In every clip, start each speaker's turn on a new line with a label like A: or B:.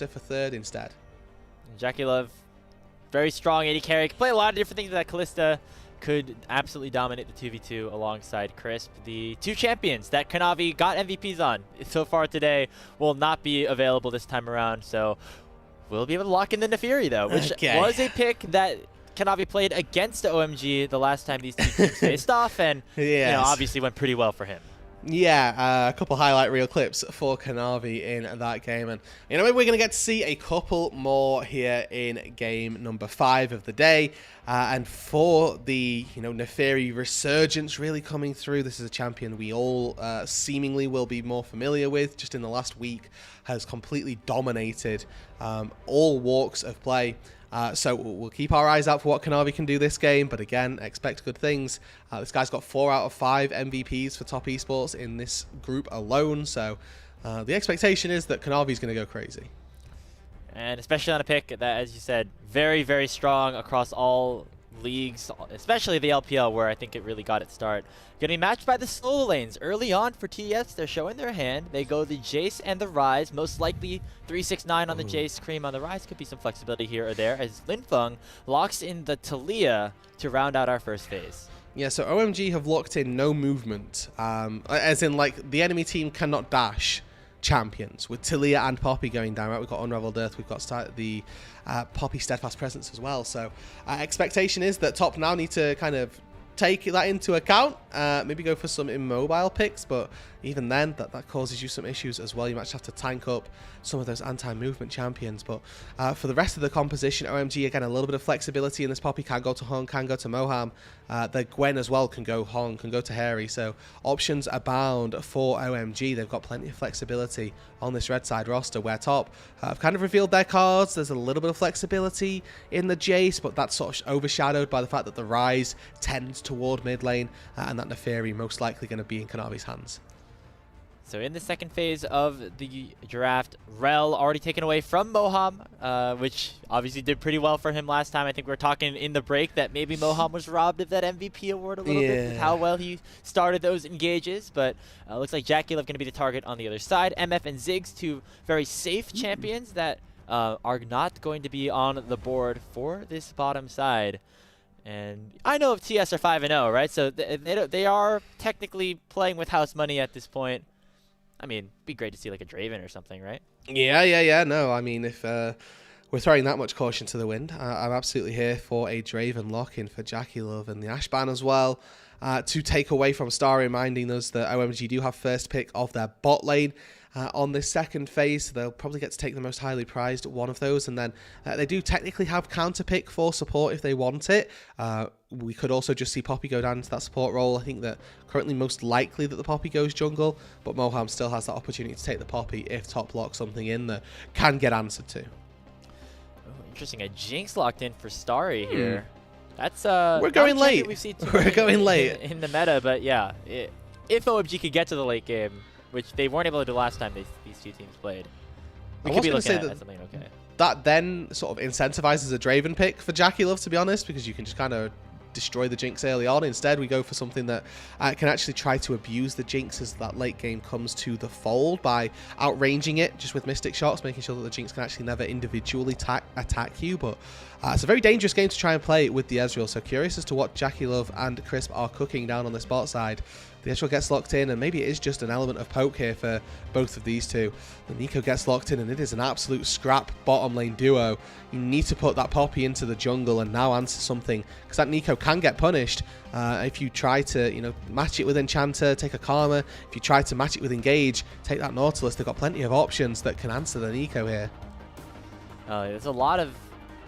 A: Kalista for third instead.
B: JackeyLove, very strong AD carry. Can play a lot of different things with that Kalista. Could absolutely dominate the 2v2 alongside Crisp. The two champions that Canavi got MVPs on so far today will not be available this time around, so we'll be able to lock in the Neferi though, which was a pick that Canavi played against OMG the last time these two teams faced off, and you know, obviously went pretty well for him.
A: Yeah, a couple highlight reel clips for Kanavi in that game, and you know, maybe we're going to get to see a couple more here in game number 5 of the day. And for the Neferi resurgence really coming through, this is a champion we all seemingly will be more familiar with. Just in the last week, has completely dominated all walks of play. So we'll keep our eyes out for what Kanavi can do this game, but again, expect good things. This guy's got 4 out of 5 MVPs for top esports in this group alone, so the expectation is that Kanavi's going to go crazy. And
B: especially on a pick that, as you said, very, very strong across all leagues, especially the LPL, where I think it really got its start. Getting matched by the solo lanes early on for TES. They're showing their hand. They go the Jace and the Ryze, most likely 369 on the Jace, Creme on the Ryze. Could be some flexibility here or there, as Linfeng locks in the Talia to round out our first phase.
A: Yeah, so OMG have locked in no movement, as in like the enemy team cannot dash champions, with Talia and Poppy going down, right? We've got Unraveled Earth, we've got the Poppy Steadfast Presence as well. So expectation is that top now need to kind of take that into account, maybe go for some immobile picks, but even then that causes you some issues as well. You might have to tank up some of those anti-movement champions, but for the rest of the composition, OMG again a little bit of flexibility in this. Poppy can go to Heng, can go to Moham, the Gwen as well can go Heng, can go to Hery, so options abound for OMG. They've got plenty of flexibility on this red side roster, where top have kind of revealed their cards. There's a little bit of flexibility in the Jace, but that's sort of overshadowed by the fact that the Ryze tends toward mid lane, and that Neferi most likely going to be in Kanavi's hands.
B: So in the second phase of the draft, Rel already taken away from Moham, which obviously did pretty well for him last time. I think we were talking in the break that maybe Moham was robbed of that MVP award a little bit with how well he started those engages, but looks like JackeyLove going to be the target on the other side. MF and Ziggs, two very safe champions that are not going to be on the board for this bottom side. And I know if TS are 5-0, right? So they are technically playing with house money at this point. I mean, it'd be great to see like a Draven or something, right?
A: Yeah. No, I mean, if we're throwing that much caution to the wind, I'm absolutely here for a Draven lock-in for JackeyLove and the Ashban as well, to take away from Starry, reminding us that OMG do have first pick of their bot lane on this second phase, so they'll probably get to take the most highly prized one of those, and then they do technically have counter pick for support if they want it. We could also just see Poppy go down into that support role. I think that currently most likely that the Poppy goes jungle, but Moham still has that opportunity to take the Poppy if top locks something in that can get answered to.
B: Oh, interesting. A Jinx locked in for Starry here. That's
A: we're going late.
B: We've seen
A: we're going late
B: in the meta, but yeah, if OMG could get to the late game, which they weren't able to do last time these two teams played, we could be looking at something okay.
A: That then sort of incentivizes a Draven pick for JackeyLove, to be honest, because you can just kind of destroy the Jinx early on. Instead, we go for something that can actually try to abuse the Jinx as that late game comes to the fold by outranging it just with Mystic Shots, making sure that the Jinx can actually never individually attack you. But it's a very dangerous game to try and play with the Ezreal, so curious as to what JackeyLove and Crisp are cooking down on the spot side. The Ezreal gets locked in, and maybe it is just an element of poke here for both of these two. The Nico gets locked in, and it is an absolute scrap bottom lane duo. You need to put that Poppy into the jungle and now answer something, because that Nico can get punished if you try to, match it with Enchanter, take a Karma. If you try to match it with Engage, take that Nautilus. They've got plenty of options that can answer the Nico here.
B: There's a lot of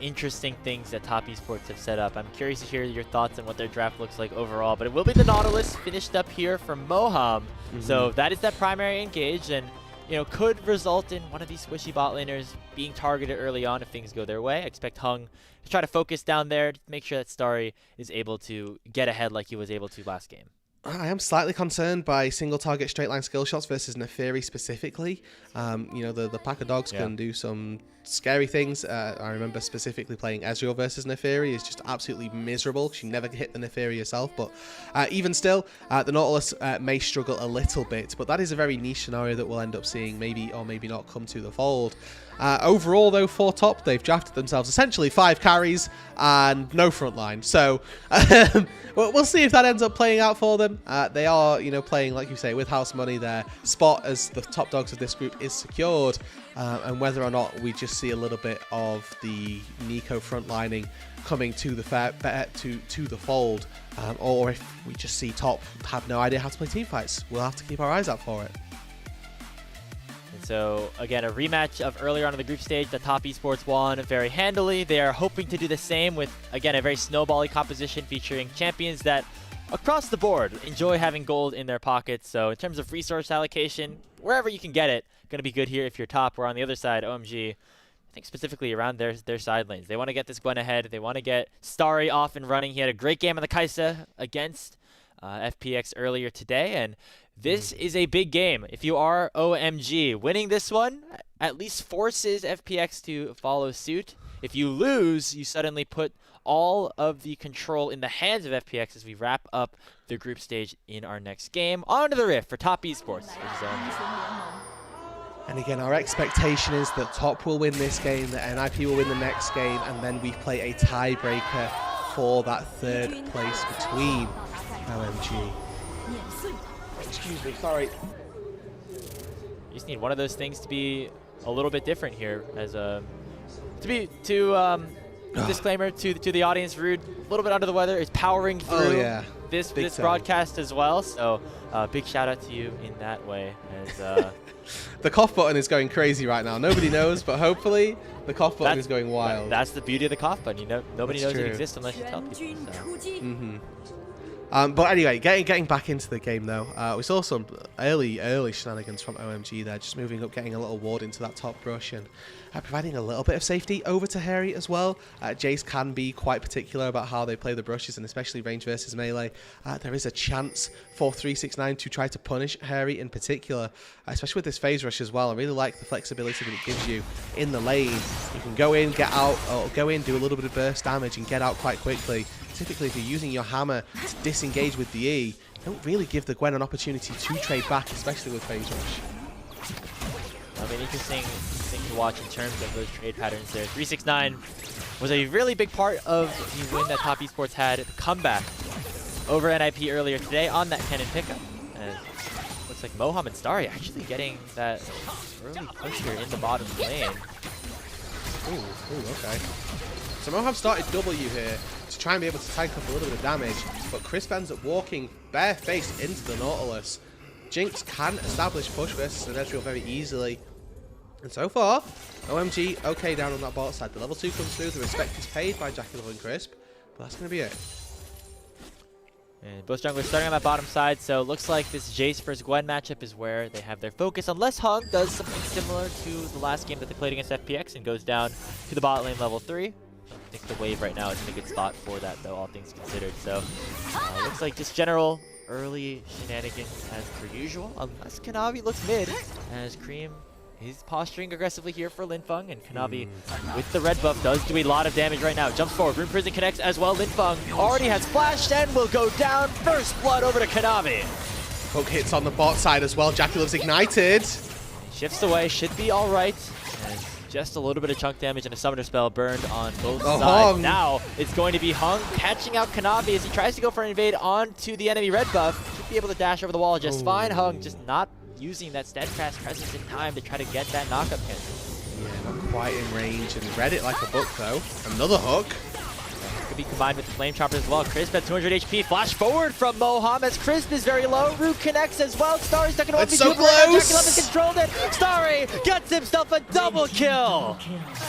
B: interesting things that Top Esports have set up. I'm curious to hear your thoughts on what their draft looks like overall, but it will be the Nautilus finished up here from Moham. So that is that primary engage, and could result in one of these squishy bot laners being targeted early on if things go their way. I expect Heng to try to focus down there to make sure that Starry is able to get ahead like he was able to last game.
A: I am slightly concerned by single target straight line skill shots versus Neferi specifically. The pack of dogs can do some scary things. I remember specifically playing Ezreal versus Neferi is just absolutely miserable because you never hit the Neferi yourself. But even still, the Nautilus may struggle a little bit, but that is a very niche scenario that we'll end up seeing maybe or maybe not come to the fold. Overall, though, for top, they've drafted themselves essentially 5 carries and no front line. So we'll see if that ends up playing out for them. They are, playing, like you say, with house money. Their spot as the top dogs of this group is secured. And whether or not we just see a little bit of the Nico frontlining coming to the to the fold, or if we just see top have no idea how to play team fights, we'll have to keep our eyes out for it.
B: So, again, a rematch of earlier on in the group stage that Top Esports won very handily. They are hoping to do the same with, again, a very snowbally composition featuring champions that, across the board, enjoy having gold in their pockets. So, in terms of resource allocation, wherever you can get it, going to be good here if you're top. Or on the other side, OMG, I think specifically around their side lanes. They want to get this Gwen ahead. They want to get Starry off and running. He had a great game on the Kai'Sa against FPX earlier today, and this is a big game. If you are OMG, winning this one at least forces FPX to follow suit. If you lose, you suddenly put all of the control in the hands of FPX as we wrap up the group stage in our next game. On to the Rift for Top Esports.
A: And again, our expectation is that top will win this game, that NIP will win the next game, and then we play a tiebreaker for that 3rd place between OMG. Excuse me, sorry.
B: You just need one of those things to be a little bit different here. As disclaimer to the audience, Rude, a little bit under the weather, is powering through this broadcast as well. So big shout out to you in that way. As
A: the cough button is going crazy right now. Nobody knows, but hopefully the cough button is going wild.
B: That's the beauty of the cough button. Nobody knows it exists unless you tell people. So.
A: But anyway, getting back into the game though, we saw some early shenanigans from OMG there, just moving up, getting a little ward into that top brush, and providing a little bit of safety over to Hery as well. Jace can be quite particular about how they play the brushes, and especially range versus melee. There is a chance for 369 to try to punish Hery in particular, especially with this phase rush as well. I really like the flexibility that it gives you in the lane. You can go in, get out, or go in, do a little bit of burst damage, and get out quite quickly. Typically, if you're using your hammer to disengage with the E, don't really give the Gwen an opportunity to trade back, especially with phase rush.
B: I mean, interesting thing to watch in terms of those trade patterns there. 369 was a really big part of the win that Top Esports had, the comeback over NIP earlier today on that cannon pickup. And looks like Moham and Starry actually getting that early push here in the bottom lane.
A: Ooh, okay. So Moham started W here to try and be able to tank up a little bit of damage, but Crisp ends up walking bare-faced into the Nautilus. Jinx can establish push versus an Ezreal very easily. And so far, OMG okay down on that bot side. The level 2 comes through, the respect is paid by JackeyLove and Crisp, but that's going to be it.
B: And both junglers starting on that bottom side, so it looks like this Jace versus Gwen matchup is where they have their focus, unless Heng does something similar to the last game that they played against FPX and goes down to the bot lane level 3. I think the wave right now is in a good spot for that, though, all things considered. So, looks like just general early shenanigans as per usual, unless Canavi looks mid, as Creme is posturing aggressively here for Linfeng, and Canavi with the red buff does do a lot of damage right now. Jumps forward, Rune Prison connects as well. Linfeng already has flashed and will go down. First blood over to Canavi.
A: Poke hits on the bot side as well. JackeyLove's ignited.
B: Shifts away, should be all right. And just a little bit of chunk damage and a summoner spell burned on both sides. Now it's going to be Heng catching out Canavi as he tries to go for an invade onto the enemy red buff. Should be able to dash over the wall just fine. Heng just not using that steadfast presence in time to try to get that knockup hit.
A: Yeah, not quite in range, and read it like a book though. Another hook.
B: Could be combined with the Flame Chopper as well. Crisp at 200 HP. Flash forward from Moham as Crisp is very low. Root connects as well. Starry's stuck in 1v2.
A: It's so close.
B: JackeyLove has controlled it. Starry gets himself a double kill.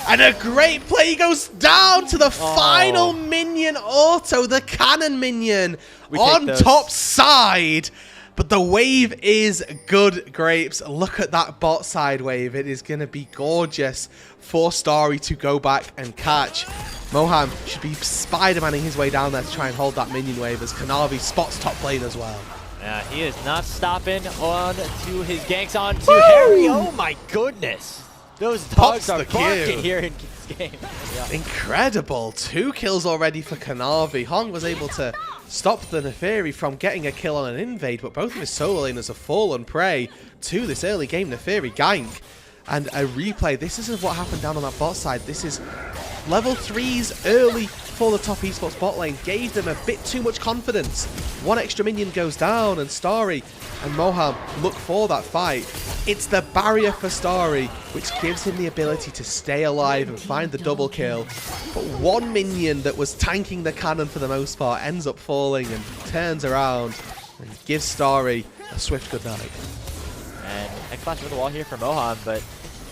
A: And a great play. He goes down to the final minion auto, the cannon minion on top side. But the wave is good, Grapes. Look at that bot side wave. It is going to be gorgeous for Starry to go back and catch. Moham should be Spider-Manning his way down there to try and hold that minion wave as Canavi spots top lane as well.
B: Yeah, he is not stopping on to his ganks on to Hery. Oh my goodness. Those dogs are barking here in this game. Yeah.
A: Incredible. 2 kills already for Canavi. Heng was able to stop the Neferi from getting a kill on an invade, but both of his solo laners have fallen prey to this early game Neferi gank. And a replay. This isn't what happened down on that bot side. This is level 3s early for the top esports bot lane. Gave them a bit too much confidence. One extra minion goes down, and Starry and Moham look for that fight. It's the barrier for Starry, which gives him the ability to stay alive and find the double kill. But one minion that was tanking the cannon for the most part ends up falling and turns around and gives Starry a swift goodnight.
B: And X-Flash over the wall here for Moham, but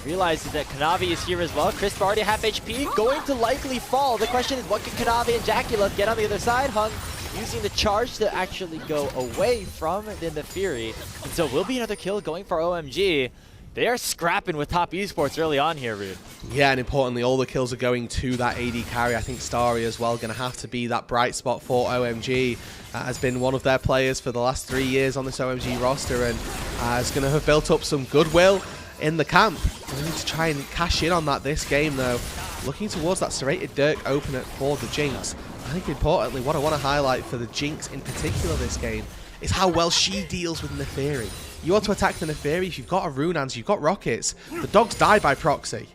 B: realizes that Canavi is here as well. Crisp already half HP, going to likely fall. The question is, what can Canavi and JackeyLove get on the other side? Heng using the charge to actually go away from the Fury. And so will be another kill going for OMG. They are scrapping with top esports early on here, Roodood.
A: Yeah, and importantly, all the kills are going to that AD carry. I think Starry as well going to have to be that bright spot for OMG. Has been one of their players for the last 3 years on this OMG roster, and is going to have built up some goodwill in the camp. We need to try and cash in on that this game, though. Looking towards that serrated Dirk opener for the Jinx. I think importantly, what I want to highlight for the Jinx in particular this game is how well she deals with Neferi. You want to attack the Neferi, if you've got a Runans, you've got rockets, the dogs die by proxy.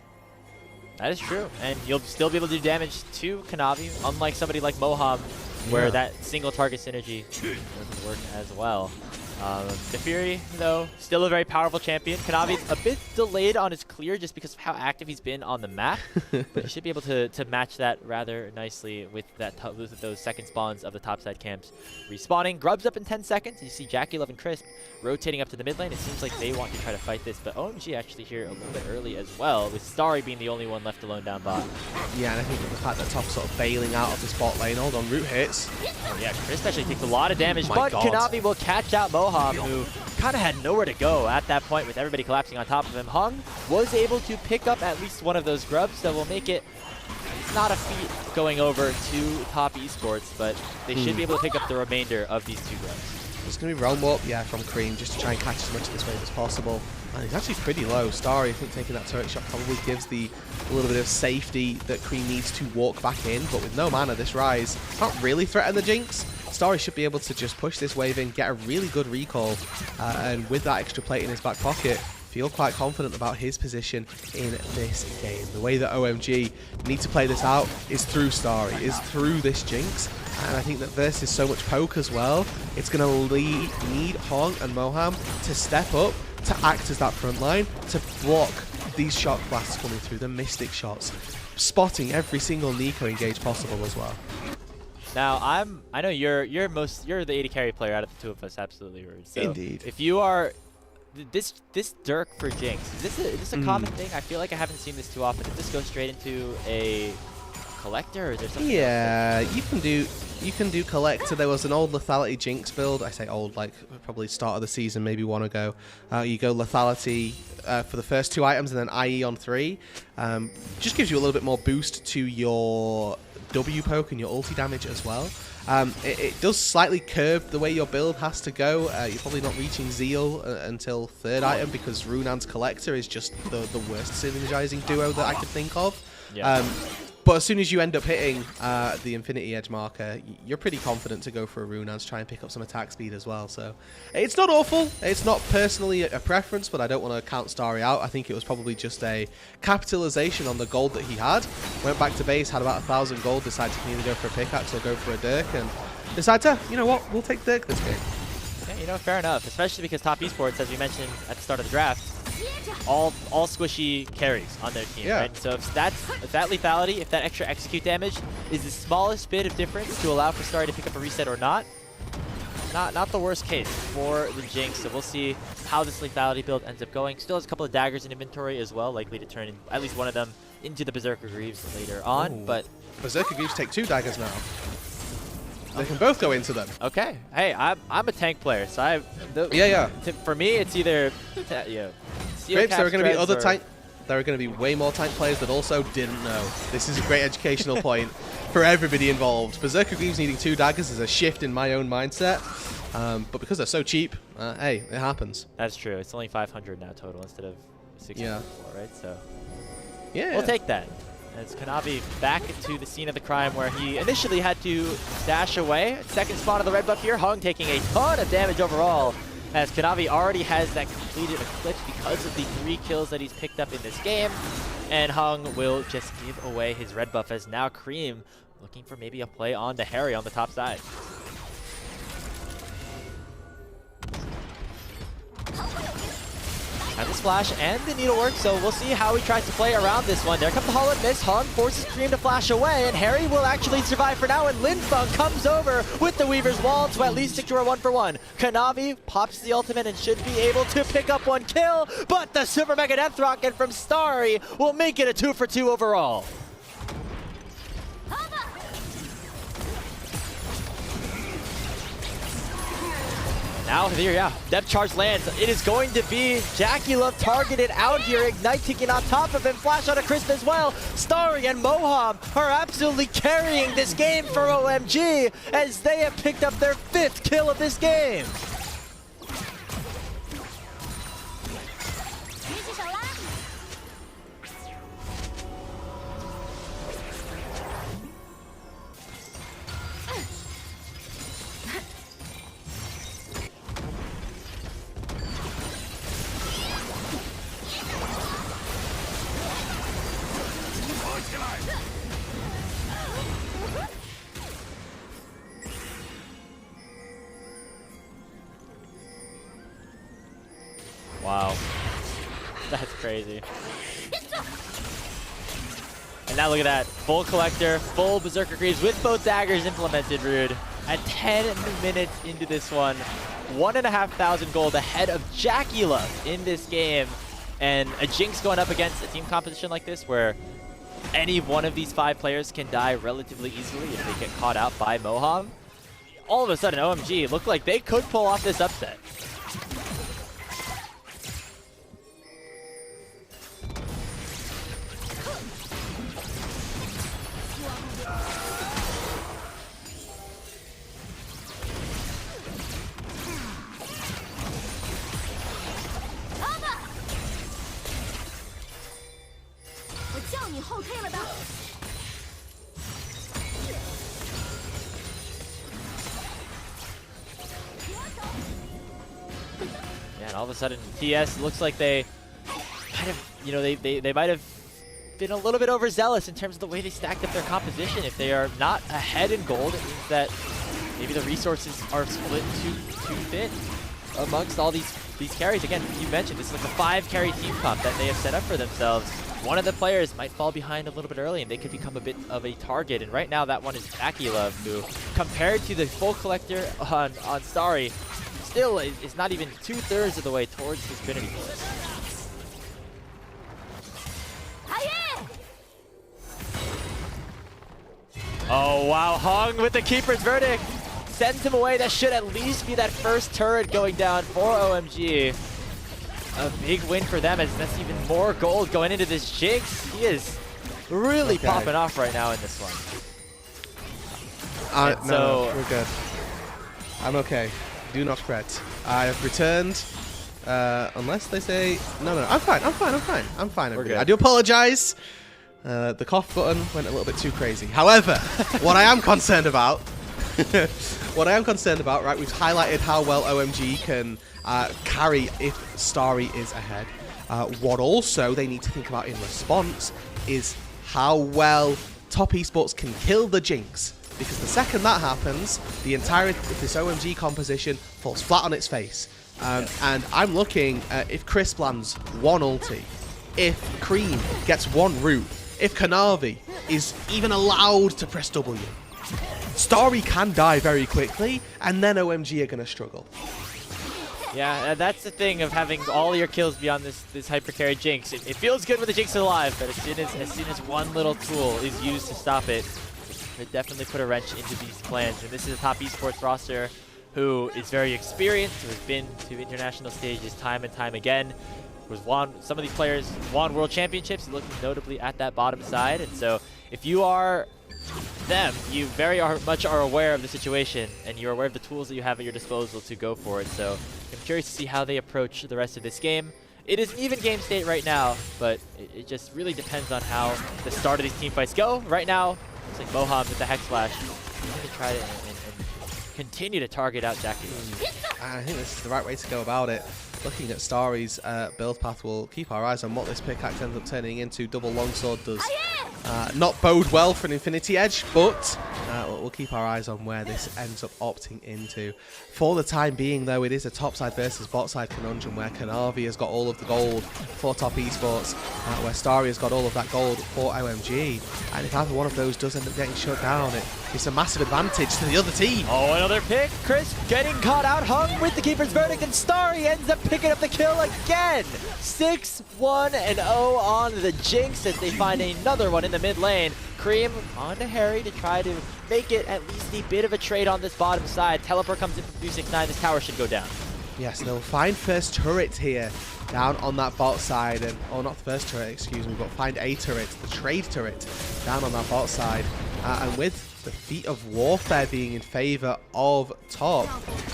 B: That is true, and you'll still be able to do damage to Canavi, unlike somebody like Moham, where that single target synergy doesn't work as well. The Fury, though, still a very powerful champion. Canavi's a bit delayed on his clear just because of how active he's been on the map, but he should be able to match that rather nicely with with those second spawns of the topside camps respawning. Grubs up in 10 seconds. You see JackeyLove and Crisp rotating up to the mid lane. It seems like they want to try to fight this, but OMG actually here a little bit early as well, with Starry being the only one left alone down bot.
A: Yeah, and I think the fact that Top sort of bailing out of this bot lane. Hold on, root hits.
B: Oh yeah, Crisp actually takes a lot of damage,
A: My
B: but
A: God.
B: Canavi will catch out Moham, who kind of had nowhere to go at that point with everybody collapsing on top of him. Heng was able to pick up at least one of those grubs, so we'll make it not a feat going over to top esports, but they should be able to pick up the remainder of these 2 grubs.
A: It's going to be Realm Warp, yeah, from Creme, just to try and catch as much of this wave as possible. And he's actually pretty low. Starry, I think, taking that turret shot probably gives a little bit of safety that Creme needs to walk back in. But with no mana, this Rise can't really threaten the Jinx. Starry should be able to just push this wave in, get a really good recall, and with that extra plate in his back pocket, feel quite confident about his position in this game. The way that OMG need to play this out is through Starry, is through this Jinx. And I think that versus so much poke as well, it's going to need Heng and Moham to step up, to act as that front line, to block these shot blasts coming through, the Mystic shots, spotting every single Nico engage possible as well.
B: Now I know you're the AD carry player out of the 2 of us, absolutely, Rude. So
A: Indeed.
B: if you are this Dirk for Jinx, is this a common thing? I feel like I haven't seen this too often. Does this go straight into a collector, or is there something else?
A: You can do collector. There was an old lethality Jinx build. I say old, like probably start of the season, maybe 1 ago. You go lethality for the first 2 items and then IE on 3. Just gives you a little bit more boost to your W poke and your ulti damage as well. It does slightly curve the way your build has to go. You're probably not reaching Zeal until 3rd item, because Runan's Collector is just the worst synergizing duo that I could think of.
B: Yeah.
A: But as soon as you end up hitting the Infinity Edge marker, you're pretty confident to go for a Runan's, try and pick up some attack speed as well. So it's not awful. It's not personally a preference, but I don't want to count Starry out. I think it was probably just a capitalization on the gold that he had. Went back to base, had about 1,000 gold, decided to either go for a pickaxe or go for a Dirk, and decided to, you know what, we'll take Dirk this game.
B: Yeah, you know, fair enough. Especially because top esports, as we mentioned at the start of the draft, all squishy carries on their team, right? So if that lethality, if that extra execute damage is the smallest bit of difference to allow for Starry to pick up a reset or not the worst case for the Jinx. So we'll see how this lethality build ends up going. Still has a couple of daggers in inventory as well, likely to turn at least one of them into the Berserker Greaves later on.
A: Ooh.
B: But
A: Berserker Greaves take 2 daggers now. They can both go into them.
B: Okay. Hey, I'm a tank player, so for me, it's either
A: Grapes, there are going to be other tank. There are going to be way more tank players that also didn't know. This is a great educational point for everybody involved. Berserker Greaves needing 2 daggers is a shift in my own mindset. But because they're so cheap, hey, it happens.
B: That's true. It's only 500 now total instead of 600 before, right? So we'll take that. As Canavi back into the scene of the crime where he initially had to dash away. Second spot of the red buff here. Heng taking a ton of damage overall. as Canavi already has that completed eclipse because of the 3 kills that he's picked up in this game. And Heng will just give away his red buff as now Creme looking for maybe a play on the Hery on the top side. Has his flash and the needlework, so we'll see how he tries to play around this one. There comes the Hollow Miss. Heng forces Creme to flash away, and Hery will actually survive for now, and Linfeng comes over with the Weaver's Wall to at least secure a 1-for-1. Kanavi pops the ultimate and should be able to pick up 1 kill, but the Super Mega Death Rocket from Starry will make it a 2-for-2 overall. Now here, yeah, depth charge lands. It is going to be JackeyLove targeted out here. Ignite ticking on top of him. Flash on a Crisp as well. Starry and Moham are absolutely carrying this game for OMG as they have picked up their 5th kill of this game. Wow, that's crazy. And now look at that, full Collector, full Berserker Creeps with both daggers implemented, Roodood. At 10 minutes into this one, 1,500 gold ahead of JackeyLove in this game. And a Jinx going up against a team composition like this where any one of these 5 players can die relatively easily if they get caught out by Moham. All of a sudden, OMG looked like they could pull off this upset. Yeah, and all of a sudden, TES looks like they kind of, you know, they might have been a little bit overzealous in terms of the way they stacked up their composition. If they are not ahead in gold, it means that maybe the resources are split too thin amongst all these carries. Again, you mentioned this is like a 5 carry team comp that they have set up for themselves. One of the players might fall behind a little bit early and they could become a bit of a target. And right now that one is JackeyLove, who compared to the full Collector on Starry, still is not even 2/3 of the way towards his Trinity Force. Oh wow, Heng with the Keeper's Verdict sends him away. That should at least be that first turret going down for OMG. A big win for them as that's even more gold going into this Jinx. He is really popping off right now in this one.
A: No, we're good. I'm okay. Do not fret. I have returned. Unless they say no. I'm fine. Everybody. I do apologize. The cough button went a little bit too crazy. However, what I am concerned about, right? We've highlighted how well OMG can carry if Starry is ahead. What also they need to think about in response is how well top esports can kill the Jinx. Because the second that happens, the entire this OMG composition falls flat on its face. And I'm looking if Crisp lands 1 ulti, if Creme gets 1 root, if Canavi is even allowed to press W. Starry can die very quickly, and then OMG are going to struggle.
B: Yeah, that's the thing of having all your kills beyond this hyper carry Jinx. It feels good when the Jinx is alive, but as soon as one little tool is used to stop it, it definitely put a wrench into these plans. And this is a top esports roster who is very experienced, who has been to international stages time and time again, who's won, some of these players won world championships, looking notably at that bottom side. And so if you are them, you very much are aware of the situation, and you're aware of the tools that you have at your disposal to go for it. So I'm curious to see how they approach the rest of this game. It is an even game state right now, but it just really depends on how the start of these team fights go. Right now, it's like Moham with the Hex Flash. He's going to try to and continue to target out JackeyLove.
A: I think this is the right way to go about it. Looking at Starry's build path, we'll keep our eyes on what this pickaxe ends up turning into. Double longsword does not bode well for an Infinity Edge, but we'll keep our eyes on where this ends up opting into. For the time being, though, it is a topside versus botside conundrum where Canavi has got all of the gold for Top Esports, where Starry has got all of that gold for OMG. And if either one of those does end up getting shut down, it gives a massive advantage to the other team.
B: Oh, another pick. Chris getting caught out. Hung with the keeper's verdict, and Starry ends up picking up the kill again. 6-1-0 on the Jinx as they find another one in the mid lane. Creme on to Hery to try to make it at least a bit of a trade on this bottom side. Teleport comes in from 369. This tower should go down.
A: Yes, they'll find first turret here down on that bot side, and not the first turret, excuse me, but find a turret, the trade turret, down on that bot side. And with the feat of warfare being in favor of top,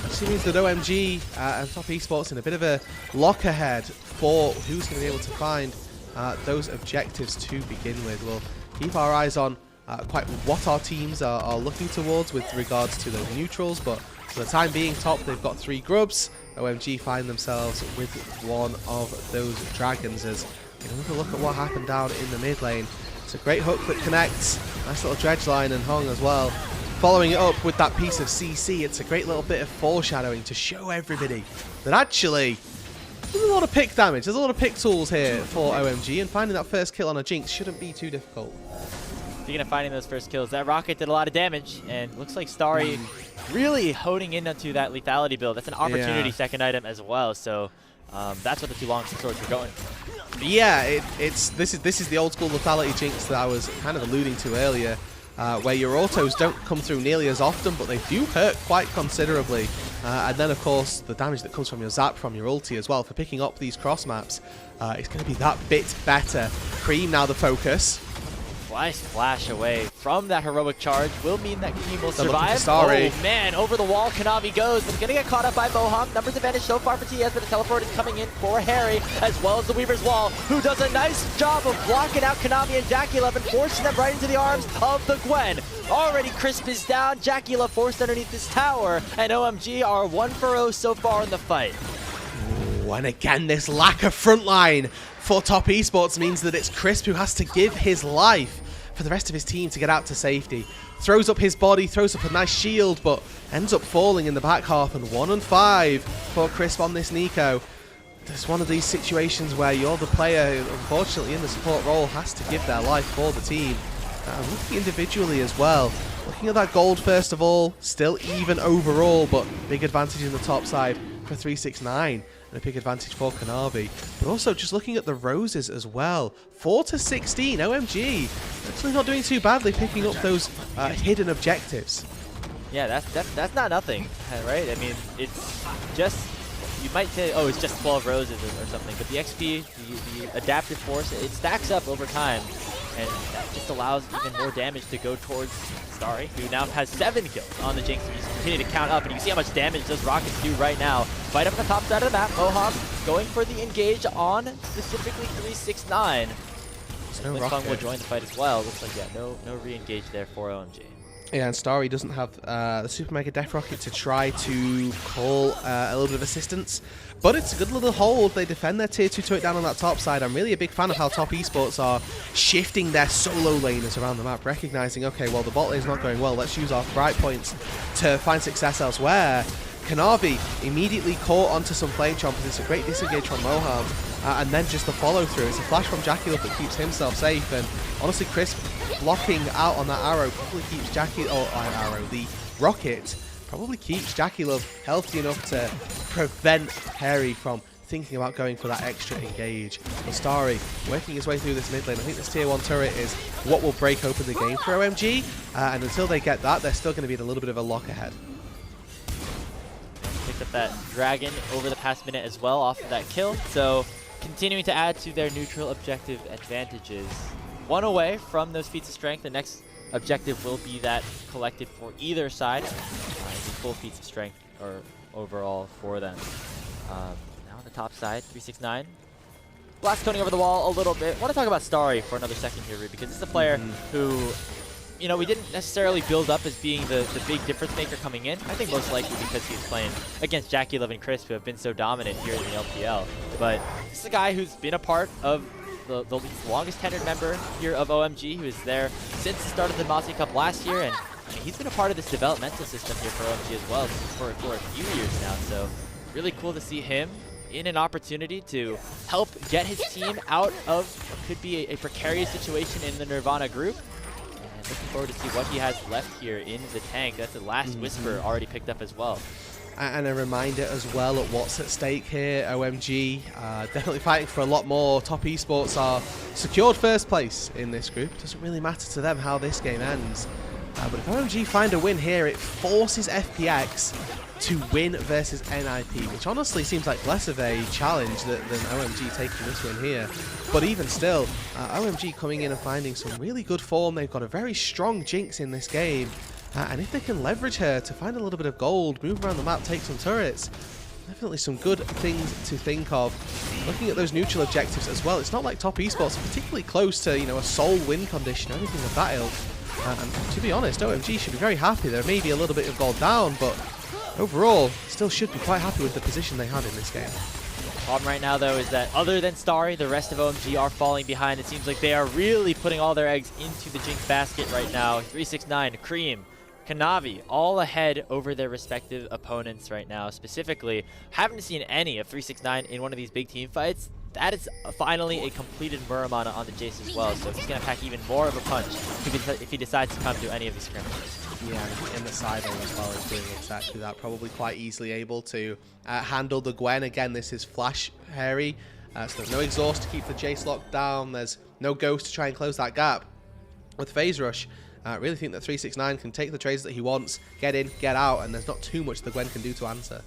A: actually means that OMG and Top Esports in a bit of a lock ahead for who's going to be able to find those objectives to begin with. We'll keep our eyes on quite what our teams are looking towards with regards to those neutrals, but for the time being, top, they've got 3 grubs. OMG find themselves with one of those dragons. As another look at what happened down in the mid lane. It's a great hook that connects. Nice little dredge line and Heng as well. Following it up with that piece of CC, it's a great little bit of foreshadowing to show everybody that actually there's a lot of pick damage. There's a lot of pick tools here for OMG, and finding that first kill on a Jinx shouldn't be too difficult.
B: Speaking of finding those first kills, that rocket did a lot of damage, and looks like Starry really honing in onto that lethality build. That's an opportunity second item as well, so that's what the 2 long swords are going for.
A: Yeah, this is the old school lethality Jinx that I was kind of alluding to earlier, where your autos don't come through nearly as often, but they do hurt quite considerably. And then, of course, the damage that comes from your zap, from your ulti as well, for picking up these cross maps, it's going to be that bit better. Creme now the focus.
B: Nice flash away from that heroic charge will mean that Creme will survive.
A: Starry.
B: Oh man, over the wall Canavi goes, but gonna get caught up by Moham. Numbers advantage so far for TES, but the teleport is coming in for Hery, as well as the Weaver's Wall, who does a nice job of blocking out Kanavi and JackeyLove and forcing them right into the arms of the Gwen. Already Crisp is down, JackeyLove forced underneath this tower, and OMG are 1-for-0 so far in the fight.
A: Ooh, and again, this lack of frontline for Top Esports means that it's Crisp who has to give his life for the rest of his team to get out to safety. Throws up his body, throws up a nice shield, but ends up falling in the back half, and 1-5 for Crisp on this Nico. There's one of these situations where you're the player who, unfortunately, in the support role has to give their life for the team. Looking individually as well. Looking at that gold first of all, still even overall, but big advantage in the top side for 369. And a big advantage for Canavi. But also just looking at the roses as well. 4-16, OMG. Actually not doing too badly picking up those hidden objectives.
B: Yeah, that's not nothing, right? I mean, it's just, you might say, oh, it's just 12 roses or something, but the XP, the adaptive force, it stacks up over time, and that just allows even more damage to go towards Starry, who now has 7 kills on the Jinx, and just continue to count up, and you can see how much damage those rockets do right now. Fight up on the top side of the map, Moham going for the engage on specifically 369.
A: No
B: Linfeng will join the fight as well. Looks like, yeah, no re-engage there for OMG.
A: Yeah, and Starry doesn't have the Super Mega Death Rocket to try to call a little bit of assistance. But it's a good little hold. They defend their tier 2 turret down on that top side. I'm really a big fan of how Top Esports are shifting their solo laners around the map, recognizing, okay, well, the bot lane's not going well. Let's use our bright points to find success elsewhere. Canavi immediately caught onto some flame chompers. It's a great disengage from Moham. And then just the follow through. It's a flash from JackeyLove that keeps himself safe. And honestly, Crisp blocking out on that arrow probably keeps the rocket probably keeps JackeyLove healthy enough to prevent Hery from thinking about going for that extra engage. But Starry working his way through this mid lane. I think this tier 1 turret is what will break open the game for OMG. And until they get that, they're still going to be in a little bit of a lock ahead.
B: Picked up that dragon over the past minute as well off of that kill. So continuing to add to their neutral objective advantages. 1 away from those feats of strength. The next objective will be that collected for either side. Full feats of strength or overall for them. Now on the top side, 369. Blast coning over the wall a little bit. I want to talk about Starry for another second here, because this is a player who, you know, we didn't necessarily build up as being the big difference maker coming in. I think most likely because he's playing against JackeyLove and Chris, who have been so dominant here in the LPL. But this is a guy who's been a part of the longest tenured member here of OMG, who is there since the start of the Mossy Cup last year, and he's been a part of this developmental system here for OMG as well for a few years now. So really cool to see him in an opportunity to help get his team out of what could be a precarious situation in the Nirvana group. And looking forward to see what he has left here in the tank. That's the last Whisper already picked up as well.
A: And a reminder as well at what's at stake here. OMG definitely fighting for a lot more. Top Esports are secured first place in this group. Doesn't really matter to them how this game ends. But if OMG find a win here, it forces FPX to win versus NIP, which honestly seems like less of a challenge than OMG taking this win here. But even still, OMG coming in and finding some really good form. They've got a very strong Jinx in this game. And if they can leverage her to find a little bit of gold, move around the map, take some turrets, definitely some good things to think of. Looking at those neutral objectives as well, it's not like Top Esports are particularly close to, you know, a sole win condition or anything of that ilk. And to be honest, OMG should be very happy. There may be a little bit of gold down, but overall, still should be quite happy with the position they had in this game.
B: Problem right now, though, is that other than Starry, the rest of OMG are falling behind. It seems like they are really putting all their eggs into the Jinx basket right now. 369, Creme, Kanavi, all ahead over their respective opponents right now. Specifically, haven't seen any of 369 in one of these big team fights. That is finally a completed Moham on the Jace as well, so he's going to pack even more of a punch if he decides to come to any of these skirmishes.
A: Yeah, in the side as well as doing exactly that. Probably quite easily able to handle the Gwen. Again, this is Flash Hery, so there's no exhaust to keep the Jace locked down. There's no Ghost to try and close that gap. With Phase Rush, I really think that 369 can take the trades that he wants, get in, get out, and there's not too much the Gwen can do to answer.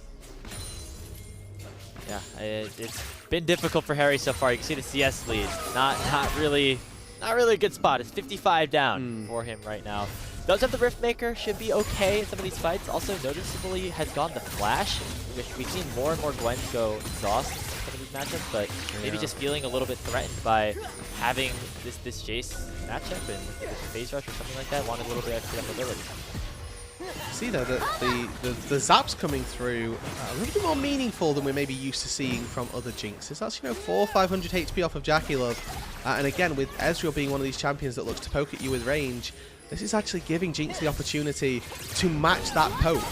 B: Yeah, it's been difficult for Hery so far. You can see the CS lead. Not really a good spot. It's 55 down for him right now. Does have the Rift Maker, should be okay in some of these fights. Also noticeably has gone the Flash, which we've seen more and more Gwens go exhaust in some of these matchups, but maybe just feeling a little bit threatened by having this Jace matchup and this Phase Rush or something like that. Wanted a little bit extra ability.
A: See though that the zaps coming through a little bit more meaningful than we're maybe used to seeing from other Jinxes. That's, you know, 400-500 HP off of JackeyLove, and again with Ezreal being one of these champions that looks to poke at you with range, this is actually giving Jinx the opportunity to match that poke.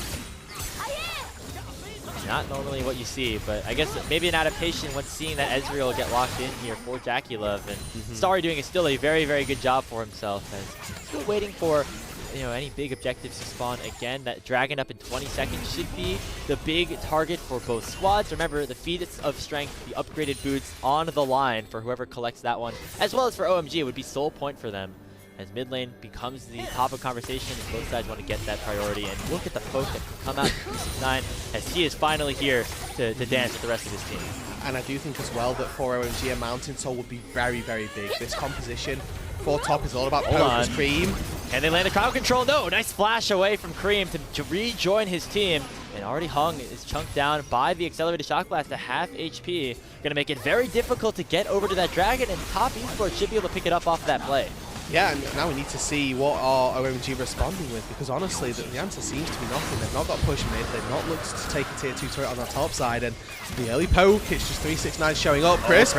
B: Not normally what you see, but I guess maybe an adaptation when seeing that Ezreal get locked in here for JackeyLove, and Starry doing still a very, very good job for himself, and still waiting for, you know, any big objectives to spawn. Again, that Dragon up in 20 seconds should be the big target for both squads. Remember, the feats of strength, the upgraded boots on the line for whoever collects that one, as well as for OMG, it would be sole point for them, as mid lane becomes the top of conversation and both sides want to get that priority. And look at the poke that can come out from 369 as he is finally here to dance with the rest of his team.
A: And I do think as well that for OMG, a Mountain Soul would be very, very big. This composition for top is all about poke. Creme.
B: Can they land the crowd control? No, nice flash away from Creme to rejoin his team. And already Heng is chunked down by the accelerated shock blast to half HP. Gonna make it very difficult to get over to that Dragon, and Top Esports should be able to pick it up off of that play.
A: Yeah, and now we need to see what are OMG responding with, because honestly, the answer seems to be nothing. They've not got push mid, they've not looked to take a tier 2 turret on the top side, and the early poke, it's just 369 showing up. Chris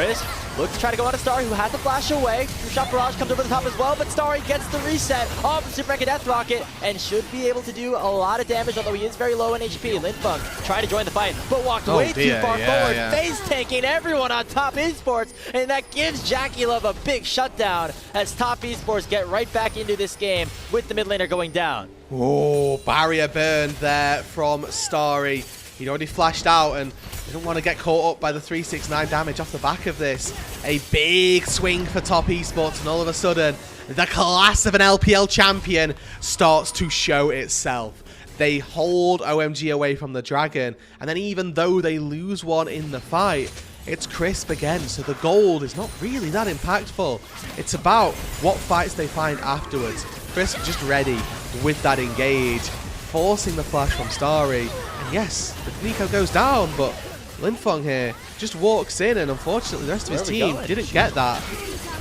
B: looks to try to go on to Starry, who had the flash away. Shot Barrage comes over the top as well, but Starry gets the reset off the Super Mega Death Rocket and should be able to do a lot of damage, although he is very low in HP. Linfeng tried to join the fight, but walked way too far forward, face tanking everyone on Top Esports, and that gives JackeyLove a big shutdown as Top Esports get right back into this game with the mid laner going down.
A: Oh, barrier burn there from Starry. He'd already flashed out and didn't want to get caught up by the 369 damage off the back of this. A big swing for Top Esports, and all of a sudden, the class of an LPL champion starts to show itself. They hold OMG away from the Dragon, and then even though they lose one in the fight, it's crisp again, so the gold is not really that impactful. It's about what fights they find afterwards. Crisp just ready with that engage, forcing the flash from Starry. And yes, the Nico goes down, but Linfeng here just walks in, and unfortunately the rest of his team didn't get that.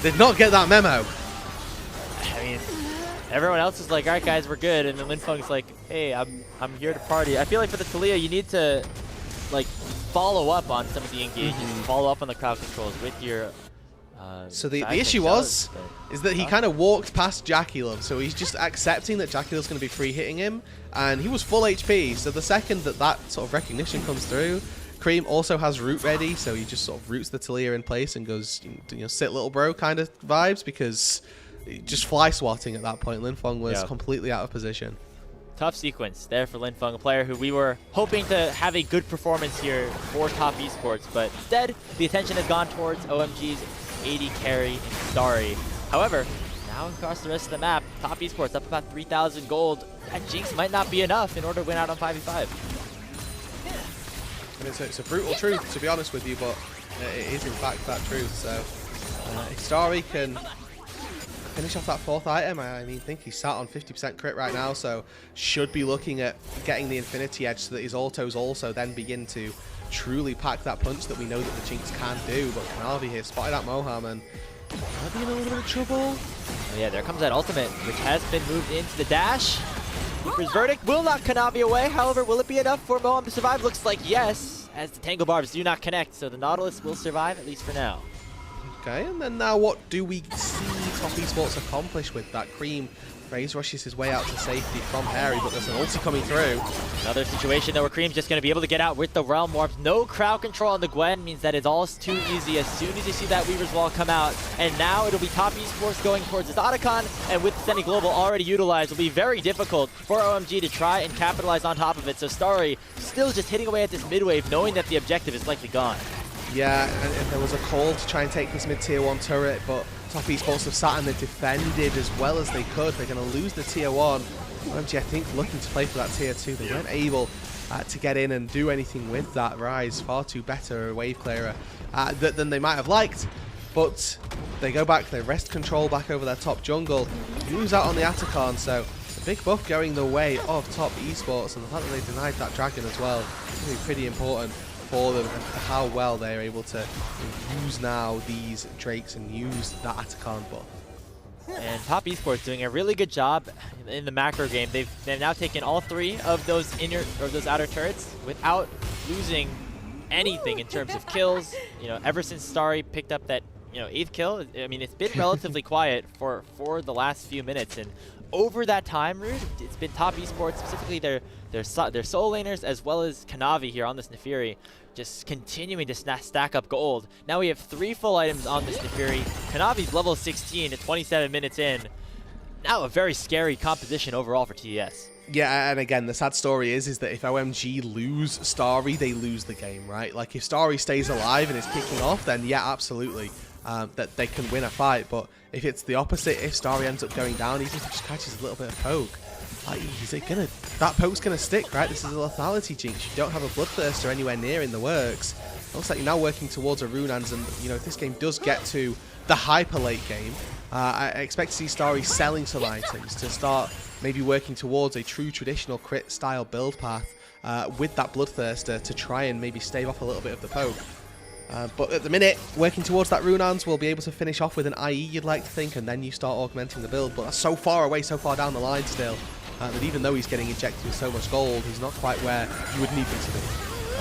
A: Did not get that memo.
B: mean, everyone else is like, all right, guys, we're good. And then Linfeng's like, hey, I'm here to party. I feel like for the Taliyah, you need to like follow up on some of the engages, follow up on the crowd controls with your
A: so the issue is that he kind of walked past JackeyLove, so he's just accepting that JackeyLove's going to be free hitting him, and he was full HP, so the second that sort of recognition comes through, Creme also has root ready, so he just sort of roots the Taliyah in place and goes, you know, sit little bro kind of vibes, because just fly swatting at that point. Linfeng was completely out of position.
B: Tough sequence there for Linfeng, a player who we were hoping to have a good performance here for top esports, but instead the attention has gone towards OMG's AD carry and Starry. However, now across the rest of the map, top esports up about 3,000 gold. That Jinx might not be enough in order to win out on 5v5.
A: And it's a brutal truth, to be honest with you, but it is in fact that truth. So if Starry can finish off that 4th item, I think he's sat on 50% crit right now, so should be looking at getting the Infinity Edge so that his autos also then begin to truly pack that punch that we know that the Jinx can do. But Canavi here spotted out Moham and might be in a little bit of trouble.
B: Oh yeah, there comes that ultimate, which has been moved into the dash. Reaper's Verdict will knock Canavi away. However, will it be enough for Moham to survive? Looks like yes, as the Tangle Barbs do not connect, so the Nautilus will survive, at least for now.
A: Okay, and then now what do we see top esports accomplish with that? Creme phase rushes his way out to safety from Hery, but there's an ulti coming through.
B: Another situation though where Creme's just going to be able to get out with the Realm Warps. No crowd control on the Gwen means that it's all too easy as soon as you see that Weaver's Wall come out. And now it'll be top esports going towards his Otacon, and with Semi Global already utilized, it'll be very difficult for OMG to try and capitalize on top of it. So Starry still just hitting away at this mid wave, knowing that the objective is likely gone.
A: Yeah, and there was a call to try and take this mid-tier 1 turret, but top esports have sat and they defended as well as they could. They're going to lose the tier 1. OMG, I think, looking to play for that tier 2. They weren't able to get in and do anything with that. Rise, far too better a wave clearer than they might have liked. But they go back, they wrest control back over their top jungle. Lose out on the Otacon, so a big buff going the way of top esports, and the fact that they denied that dragon as well is going to be pretty important for them, and how well they're able to use now these Drakes and use that Otacon buff.
B: And top esports doing a really good job in the macro game. They've now taken all 3 of those outer turrets without losing anything in terms of kills. You know, ever since Starry picked up that 8th kill, I mean, it's been relatively quiet for the last few minutes, and over that time, Root, it's been top esports, specifically their soul laners as well as Canavi here on this Nefiri, just continuing to stack up gold. Now we have 3 full items on this Nefiri. Canavi's level 16 at 27 minutes in. Now a very scary composition overall for TES.
A: Yeah, and again, the sad story is that if OMG lose Starry, they lose the game, right? Like, if Starry stays alive and is kicking off, then yeah, absolutely, that they can win a fight. But if it's the opposite, if Starry ends up going down, even if he just catches a little bit of poke, that poke's gonna stick, right? This is a lethality Jinx. You don't have a Bloodthirster anywhere near in the works. It looks like you're now working towards a Runans, and if this game does get to the hyper late game, I expect to see Starry selling some items to start maybe working towards a true traditional crit style build path with that Bloodthirster to try and maybe stave off a little bit of the poke. But at the minute, working towards that Runans, will be able to finish off with an IE, you'd like to think, and then you start augmenting the build. But that's so far away, so far down the line still, that even though he's getting injected with so much gold, he's not quite where you would need him to be.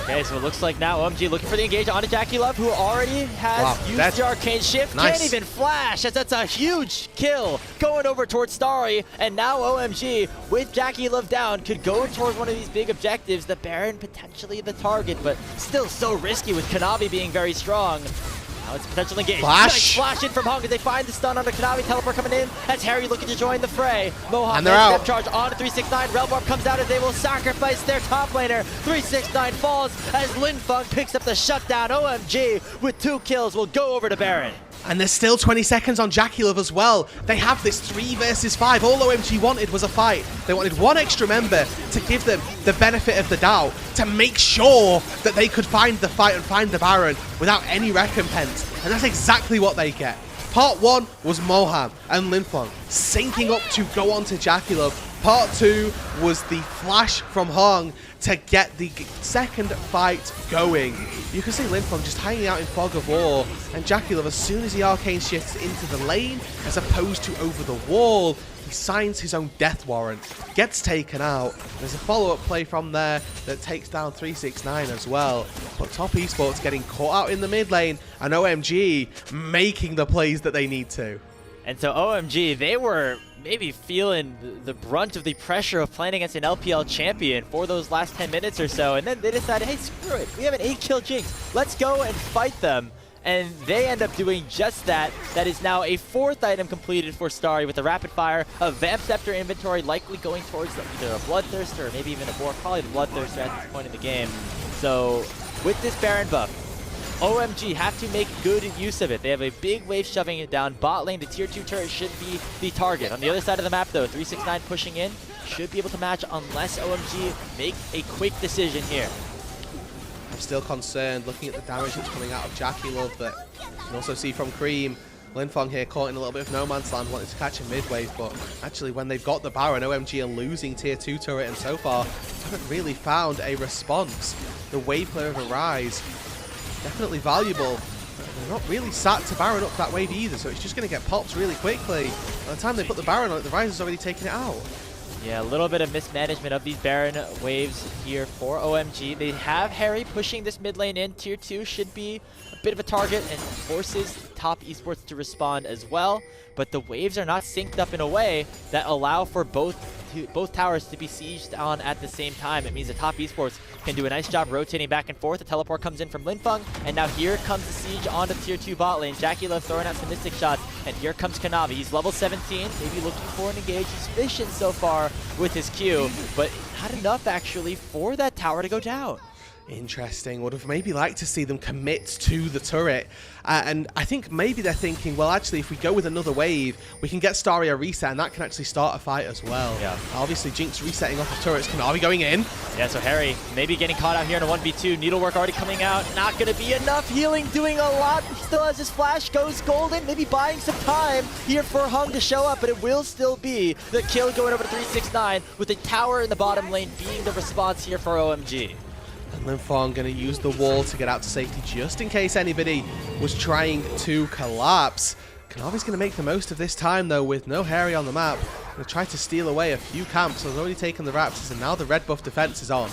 B: Okay, so it looks like now OMG looking for the engage onto JackeyLove, who already has used the Arcane Shift. Nice. Can't even flash, as that's a huge kill going over towards Starry. And now OMG, with JackeyLove down, could go towards one of these big objectives. The Baron potentially the target, but still so risky with Canavi being very strong. Now it's a potential engage.
A: Flash.
B: Nice flash in from Heng as they find the stun onto Canavi. Teleport coming in. That's Hery looking to join the fray. Moham
A: and they're out.
B: Step charge onto 369. Realm Warp comes out as they will sacrifice their top laner. 369 falls as Linfeng picks up the shutdown. OMG with 2 kills will go over to Baron.
A: And there's still 20 seconds on JackeyLove as well. They have this 3 versus 5. All OMG wanted was a fight. They wanted one extra member to give them the benefit of the doubt, to make sure that they could find the fight and find the Baron without any recompense. And that's exactly what they get. Part 1 was Moham and Linfeng syncing up to go on to JackeyLove. Part 2 was the flash from Heng to get the second fight going. You can see Linfeng just hanging out in fog of war, and JackeyLove, as soon as he arcane shifts into the lane as opposed to over the wall, he signs his own death warrant, gets taken out. There's a follow-up play from there that takes down 369 as well. But Top Esports getting caught out in the mid lane, and OMG making the plays that they need to.
B: And so OMG, they were maybe feeling the brunt of the pressure of playing against an LPL champion for those last 10 minutes or so, and then they decided, hey, screw it, we have an 8-kill Jinx, let's go and fight them. And they end up doing just that. That is now a 4th item completed for Starry with a rapid fire, a Vamp Scepter inventory likely going towards either a Bloodthirster or maybe even a Boar, probably the Bloodthirster at this point in the game. So with this Baron buff, OMG have to make good use of it. They have a big wave shoving it down bot lane. The tier 2 turret should be the target. On the other side of the map though, 369 pushing in, should be able to match unless OMG make a quick decision here.
A: I'm still concerned looking at the damage that's coming out of JackeyLove, that you can also see from Creme. Linfeng here caught in a little bit of no man's land, wanted to catch a mid-wave, but actually when they've got the Baron, OMG are losing tier 2 turret, and so far haven't really found a response. The wave clear of a rise, definitely valuable. They're not really sat to Baron up that wave either, so it's just going to get popped really quickly. By the time they put the Baron on it, the Rise has already taken it out.
B: Yeah, a little bit of mismanagement of these Baron waves here for OMG. They have Hery pushing this mid lane in. Tier 2 should be a bit of a target and forces Top Esports to respond as well. But the waves are not synced up in a way that allow for both towers to be sieged on at the same time. It means that Top Esports can do a nice job rotating back and forth. The teleport comes in from Linfeng, and now here comes the siege onto tier 2 bot lane. JackeyLove throwing out some mystic shots, and here comes Canavi. He's level 17, maybe looking for an engage. He's efficient so far with his Q, but not enough actually for that tower to go down.
A: Interesting. Would have maybe liked to see them commit to the turret. And I think maybe they're thinking, well, actually, if we go with another wave, we can get Starry a reset, and that can actually start a fight as well. Yeah. Obviously, Jinx resetting off the turrets. Kanavi going in. Yeah,
B: so Hery maybe getting caught out here in a 1v2. Needlework already coming out. Not going to be enough. Healing doing a lot. Still has his flash. Goes golden. Maybe buying some time here for Heng to show up, but it will still be the kill going over to 369 with the tower in the bottom lane being the response here for OMG.
A: And Linfeng going to use the wall to get out to safety just in case anybody was trying to collapse. Canavi's going to make the most of this time though, with no Hery on the map. Going to try to steal away a few camps. So he's already taken the Raptors, and now the red buff defense is on.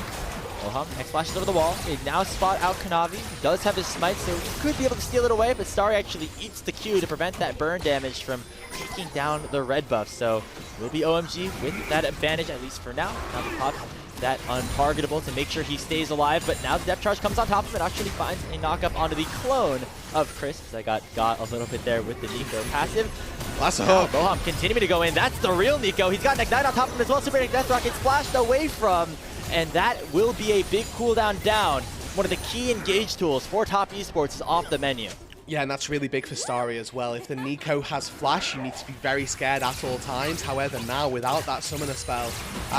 B: Moham next flashes over the wall. They now spot out Canavi. He does have his smite, so he could be able to steal it away, but Starry actually eats the Q to prevent that burn damage from taking down the red buff. So it will be OMG with that advantage, at least for now. Now the pop that untargetable to make sure he stays alive, but now the depth charge comes on top of him and actually finds a knockup onto the clone of Chris. I got a little bit there with the Nico passive.
A: Last hook.
B: Moham continuing to go in. That's the real Nico. He's got an Ignite on top of him as well. Super Death Rock gets splashed away from, and that will be a big cooldown down. One of the key engage tools for Top Esports is off the menu.
A: Yeah, and that's really big for Starry as well. If the Nico has flash, you need to be very scared at all times. However, now without that summoner spell,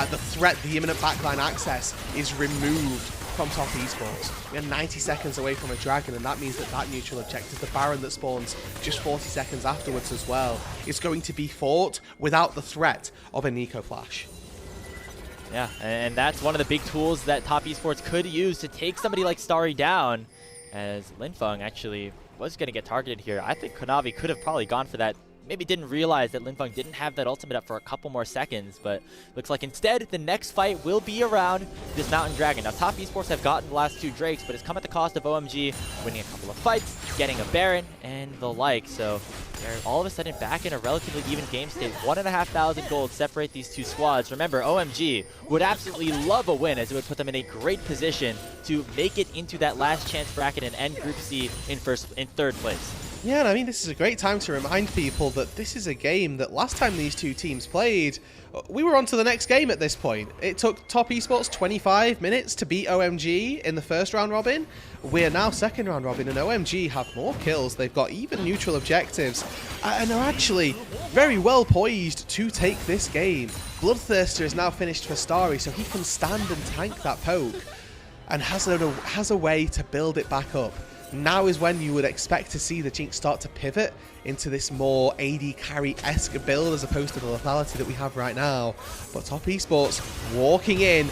A: the threat, the imminent backline access is removed from Top Esports. We are 90 seconds away from a dragon, and that means that that neutral objective, the Baron that spawns just 40 seconds afterwards as well, is going to be fought without the threat of a Nico flash.
B: Yeah, and that's one of the big tools that Top Esports could use to take somebody like Starry down, as Linfeng actually was going to get targeted here. I think Canavi could have probably gone for that. Maybe didn't realize that Linfeng didn't have that ultimate up for a couple more seconds, but looks like instead the next fight will be around this Mountain Dragon. Now Top Esports have gotten the last 2 Drakes, but it's come at the cost of OMG winning a couple of fights, getting a Baron, and the like. So they're all of a sudden back in a relatively even game state. 1,500 gold separate these 2 squads. Remember, OMG would absolutely love a win, as it would put them in a great position to make it into that last chance bracket and end Group C in 3rd place.
A: Yeah, and I mean, this is a great time to remind people that this is a game that last time these 2 teams played, we were on to the next game at this point. It took Top Esports 25 minutes to beat OMG in the first round robin. We're now 2nd round robin, and OMG have more kills. They've got even neutral objectives, and are actually very well poised to take this game. Bloodthirster is now finished for Starry, so he can stand and tank that poke, and has a way to build it back up. now is when you would expect to see the Jinx start to pivot into this more AD carry-esque build as opposed to the lethality that we have right now. But Top Esports walking in,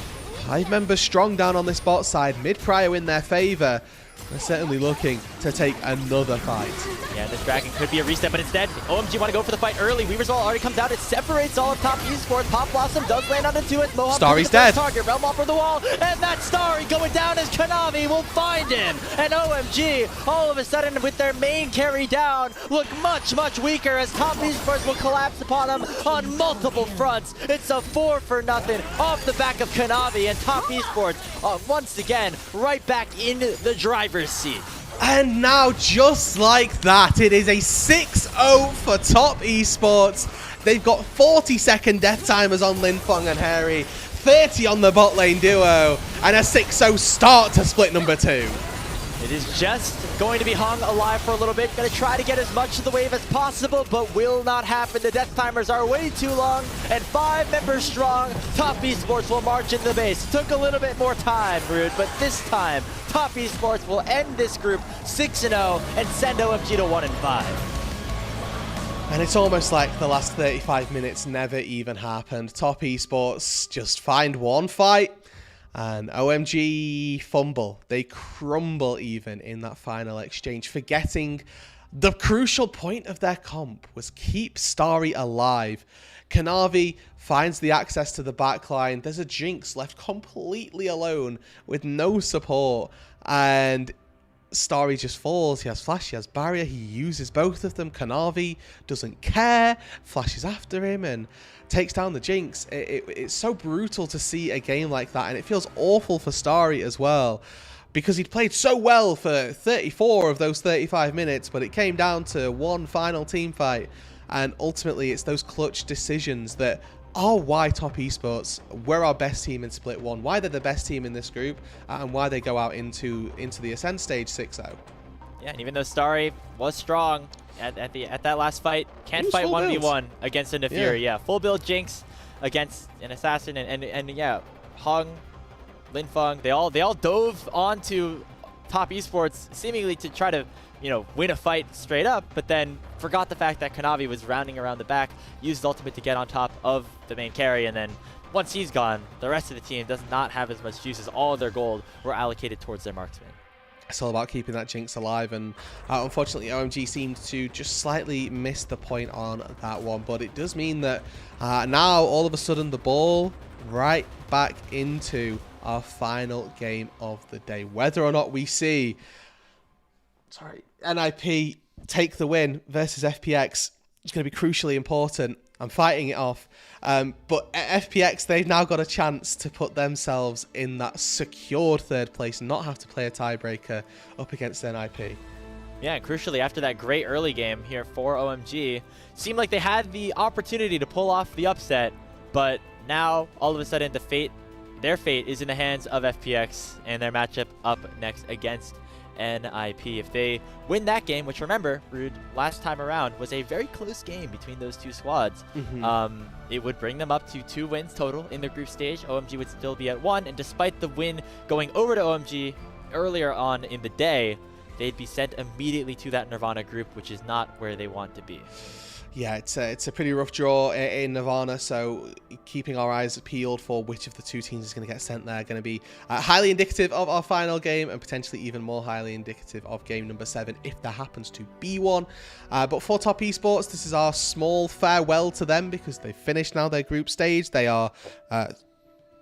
A: 5 members strong down on this bot side, mid-prio in their favor. They're certainly looking to take another fight.
B: Yeah, this dragon could be a reset, but instead, OMG want to go for the fight early. Weaver's Wall already comes out. It separates all of Top Esports. Pop Blossom does land on into it. Moham
A: Starry's dead.
B: Target, Realm off for the wall, and that Starry going down as Canavi will find him. And OMG, all of a sudden, with their main carry down, look much, much weaker as Top Esports will collapse upon them on multiple fronts. It's a 4-for-0 off the back of Canavi, and Top Esports, once again, right back in the driver's seat.
A: And now, just like that, it is a 6-0 for Top Esports. They've got 40-second death timers on Linfeng and Hery, 30 on the bot lane duo, and a 6-0 start to split number 2.
B: It is just going to be hung alive for a little bit. Going to try to get as much of the wave as possible, but will not happen. The death timers are way too long, and 5 members strong. Top Esports will march into the base. Took a little bit more time, Roodood, but this time, Top Esports will end this group 6-0 and send OMG to 1-5.
A: And it's almost like the last 35 minutes never even happened. Top Esports just find one fight, and OMG fumble. They crumble even in that final exchange, forgetting the crucial point of their comp was keep Starry alive. Canavi finds the access to the backline. There's a Jinx left completely alone with no support, and Starry just falls. He has flash, he has barrier, he uses both of them. Canavi doesn't care, flashes after him and takes down the Jinx. It's so brutal to see a game like that, and it feels awful for Starry as well, because he'd played so well for 34 of those 35 minutes, but it came down to one final team fight, and ultimately it's those clutch decisions that are why Top Esports were our best team in Split 1, why they're the best team in this group, and why they go out into the Ascent stage 6-0.
B: Yeah, and even though Starry was strong at that last fight, can't fight 1v1 against a Nefiri. Yeah, full build Jinx against an assassin, and yeah, Heng, Linfeng, they all dove onto Top Esports seemingly to try to, you know, win a fight straight up, but then forgot the fact that Kanavi was rounding around the back, used ultimate to get on top of the main carry, and then once he's gone, the rest of the team does not have as much juice as all of their gold were allocated towards their marksman.
A: It's all about keeping that Jinx alive, and unfortunately OMG seemed to just slightly miss the point on that one, but it does mean that now all of a sudden the ball right back into our final game of the day. Whether or not we see NIP take the win versus FPX is going to be crucially important. I'm fighting it off. But FPX, they've now got a chance to put themselves in that secured 3rd place and not have to play a tiebreaker up against NIP.
B: Yeah, and crucially, after that great early game here for OMG, seemed like they had the opportunity to pull off the upset, but now all of a sudden their fate is in the hands of FPX and their matchup up next against NIP. If they win that game, which remember, Rude, last time around was a very close game between those two squads, it would bring them up to 2 wins total in the group stage. OMG would still be at 1, and despite the win going over to OMG earlier on in the day, they'd be sent immediately to that Nirvana group, which is not where they want to be.
A: Yeah, it's a pretty rough draw in Nirvana, so keeping our eyes peeled for which of the 2 teams is going to get sent there going to be highly indicative of our final game, and potentially even more highly indicative of game number 7 if there happens to be one. But for Top Esports, this is our small farewell to them, because they've finished now their group stage. They are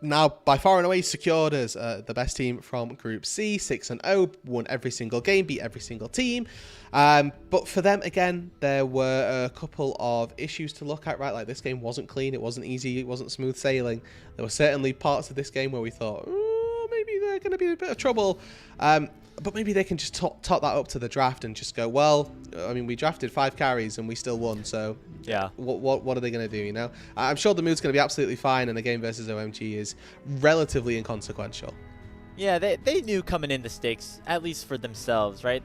A: now by far and away secured as the best team from Group C, 6-0, won every single game, beat every single team. But for them, again, there were a couple of issues to look at, right? Like, this game wasn't clean, it wasn't easy, it wasn't smooth sailing. There were certainly parts of this game where we thought, oh, maybe they're going to be in a bit of trouble. But maybe they can just top that up to the draft and just go, well, I mean, we drafted 5 carries and we still won, so yeah, what are they going to do, you know? I'm sure the mood's going to be absolutely fine, and a game versus OMG is relatively inconsequential. Yeah,
B: they knew coming in the stakes, at least for themselves, right?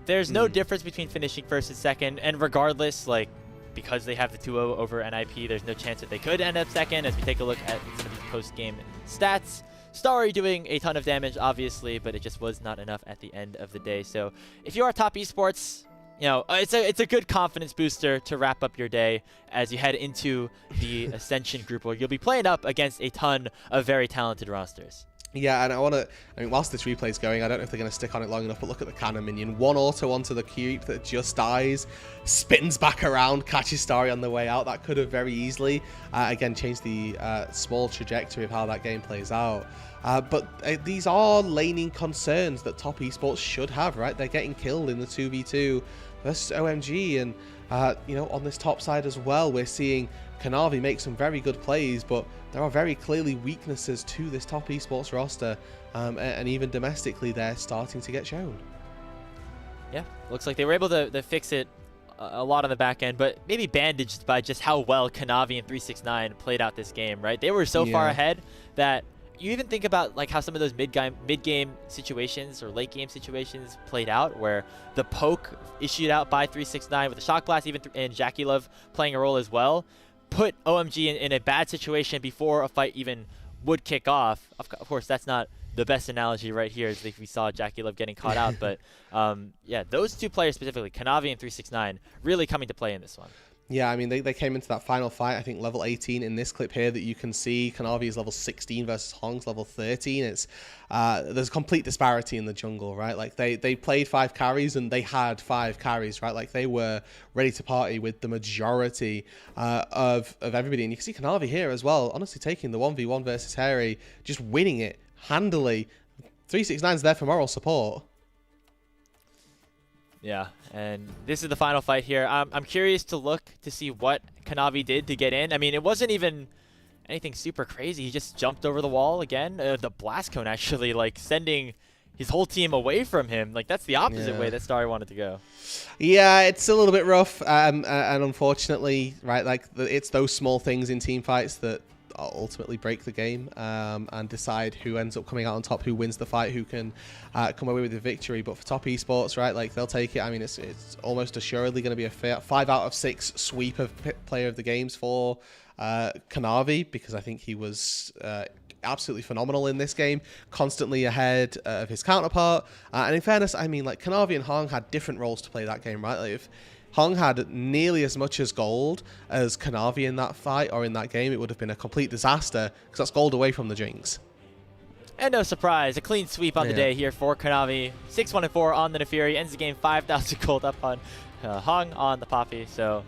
B: There's no difference between finishing 1st and 2nd, and regardless, like, because they have the 2-0 over NIP, there's no chance that they could end up 2nd, as we take a look at some of these post-game stats. Starry doing a ton of damage, obviously, but it just was not enough at the end of the day. So if you are top esports, you know, it's a good confidence booster to wrap up your day as you head into the Ascension group, where you'll be playing up against a ton of very talented rosters.
A: Yeah, and I mean, whilst this replay is going, I don't know if they're going to stick on it long enough, but look at the cannon minion. One auto onto the creep that just dies, spins back around, catches Starry on the way out. That could have very easily, again, changed the small trajectory of how that game plays out. But these are laning concerns that top esports should have, right? They're getting killed in the 2v2 versus OMG, and, you know, on this top side as well, we're seeing Canavi make some very good plays, but there are very clearly weaknesses to this top esports roster, and even domestically they're starting to get shown.
B: Yeah, looks like they were able to fix it a lot on the back end, but maybe bandaged by just how well Kanavi and 369 played out this game, right? They were so far ahead that you even think about like how some of those mid-game situations or late-game situations played out, where the poke issued out by 369 with the shock blast, even and JackeyLove playing a role as well, put OMG in a bad situation before a fight even would kick off. Of course, that's not the best analogy right here, as if we saw JackeyLove getting caught out. But yeah, those two players specifically, Kanavi and 369, really coming to play in this one.
A: Yeah, I mean, they came into that final fight, I think, level 18 in this clip here that you can see. Canavi is level 16 versus Heng's level 13. It's there's a complete disparity in the jungle, right? Like, they played 5 carries and they had 5 carries, right? Like, they were ready to party with the majority of everybody. And you can see Canavi here as well, honestly taking the 1v1 versus Hery, just winning it handily. 369's there for moral support.
B: Yeah, and this is the final fight here. I'm curious to look to see what Kanavi did to get in. I mean, it wasn't even anything super crazy. He just jumped over the wall again. The blast cone actually, like, sending his whole team away from him. Like, that's the opposite way that Starry wanted to go.
A: Yeah, it's a little bit rough, and unfortunately, right, like, it's those small things in team fights that ultimately break the game, and decide who ends up coming out on top, who wins the fight, who can come away with the victory. But for top esports, right, like, they'll take it. I mean, it's almost assuredly going to be a 5 out of 6 sweep of player of the games for Canavi, because I think he was absolutely phenomenal in this game, constantly ahead of his counterpart. And in fairness, I mean, like, Canavi and Heng had different roles to play that game, right? Like, if Heng had nearly as much as gold as Canavi in that fight or in that game, it would have been a complete disaster, because that's gold away from the Jinx.
B: And no surprise, a clean sweep on the day here for Canavi. 6-1-4 on the Nephiri, ends the game 5,000 gold up on Heng on the Poppy. So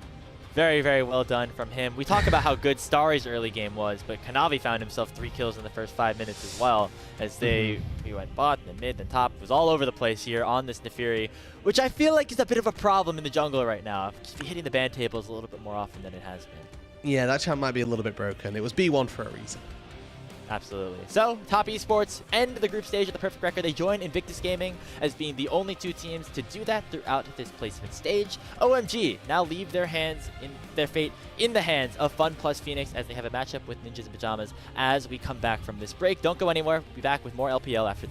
B: very, very well done from him. We talk about how good Starry's early game was, but Canavi found himself 3 kills in the first 5 minutes as well, as he went bot, then mid, then top. It was all over the place here on this Nephiri, which I feel like is a bit of a problem in the jungle right now. Just be hitting the ban tables a little bit more often than it has been.
A: Yeah, that champ might be a little bit broken. It was B1 for a reason.
B: Absolutely. So, Top Esports end the group stage with a perfect record. They join Invictus Gaming as being the only 2 teams to do that throughout this placement stage. OMG now leave their fate in the hands of Fun plus Phoenix, as they have a matchup with Ninjas in Pajamas as we come back from this break. Don't go anywhere. We'll be back with more LPL after this.